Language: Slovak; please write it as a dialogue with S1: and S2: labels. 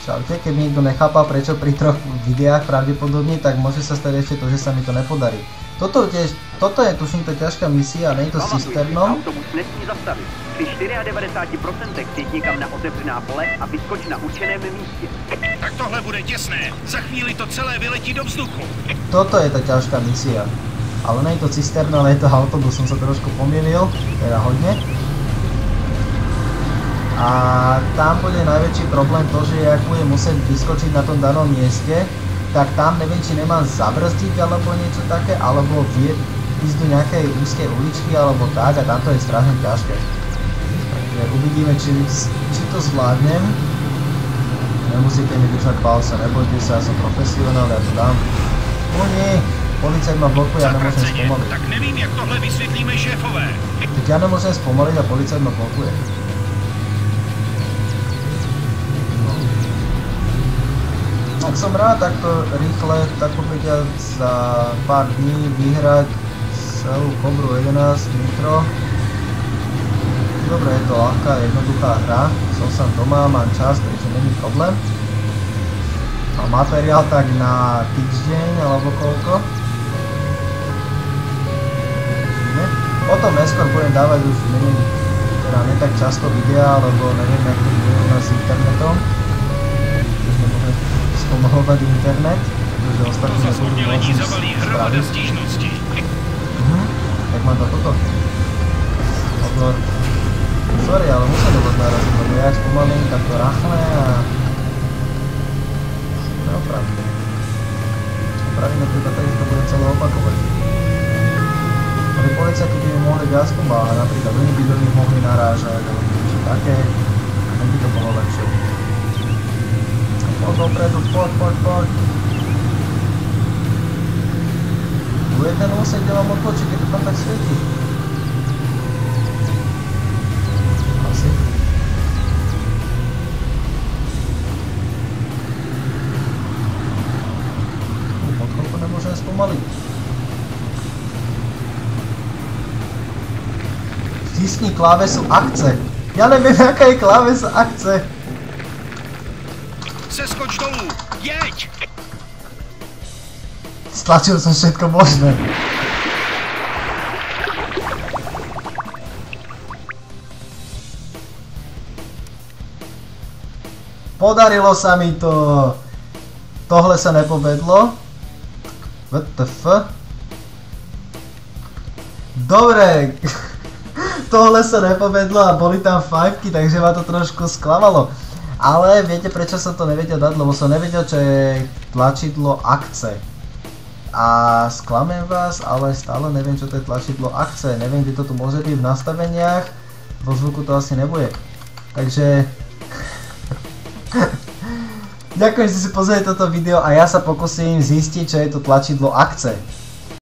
S1: Čaute, keby niekto nechápal, prečo pri 3 videách pravdepodobne, tak môže sa stať ešte to, že sa mi to nepodarí. Toto je tuším to ťažká misia, nie je to s cisternou.
S2: Autobus nesmí zastavit. Při 94% přijď někam na otevřená pole a vyskoč na určeném místě.
S3: Tak tohle bude těsné. Za chvíli to celé vyletí do vzduchu.
S1: Toto je tá ťažká misia. Ale nie je to cisterna, ale je to autobus, som sa trošku pomýlil, teda hodne. A tam bude najväčší problém to, že ak budem musieť vyskočiť na tom danom mieste, tak tam neviem, či nemám zabrzdiť alebo niečo také, alebo ísť do nejakej úzkej uličky alebo tak, a tamto je strašne ťažké. Takže uvidíme, či to zvládnem. Nemusíte mi držať palce, nebojte sa, ja som profesionál, ja to dám. O nie, policajt ma blokuje, ja nemôžem spomaliť.
S3: Tak nevím, jak tohle vysvětlíme šéfové.
S1: Teď ja nemôžem spomaliť a policajt ma blokuje. Ak som rád takto rýchle, tak povedia za pár dní vyhrať celú Cobru 11 Nitro. Dobre, je to ľahká, jednoduchá hra. Som sám doma, mám čas, takže není problém. Mám materiál tak na týždeň alebo koľko. Potom neskôr budem dávať už teda ne tak často videá, lebo neviem, jak to bude u nás s internetom. Už nebudem spomalovať internet, pretože ostatní nebudú môcť spraviť. Tak mám to toto. Odbor. Sorry, ale musím to naraziť, lebo ja spomalím takto rachle a... Neopravíme. Opravíme teda tak, že to bude celé opakovať. Ale policajti by mi mohli viac pomáhať, napríklad oni by do nich mohli narážať, alebo niečo také, a by to bolo lepšie. Poď dopredu, poď. Tu je ten úsek, kde mám odtočiť, keď to tam tak svietí. Asi. Pod chvíľku nemôžem spomaliť. Stisni klávesu akce. Ja neviem, aká je klávesa akce.
S3: Seskoč dolů, jeď!
S1: Stlačil som všetko možné. Podarilo sa mi to. Tohle sa nepovedlo. WTF. Dobre. Tohle sa nepovedlo a boli tam fajfky, takže ma to trošku sklamalo. Ale viete, prečo som to nevedel dať? Lebo som nevedel, čo je tlačidlo akce. A sklamem vás, ale stále neviem, čo to je tlačidlo akce. Neviem, kde to tu môže byť v nastaveniach. Vo zvuku to asi nebude. Takže... Ďakujem, že si pozreli toto video a ja sa pokúsim zistiť, čo je to tlačidlo akce.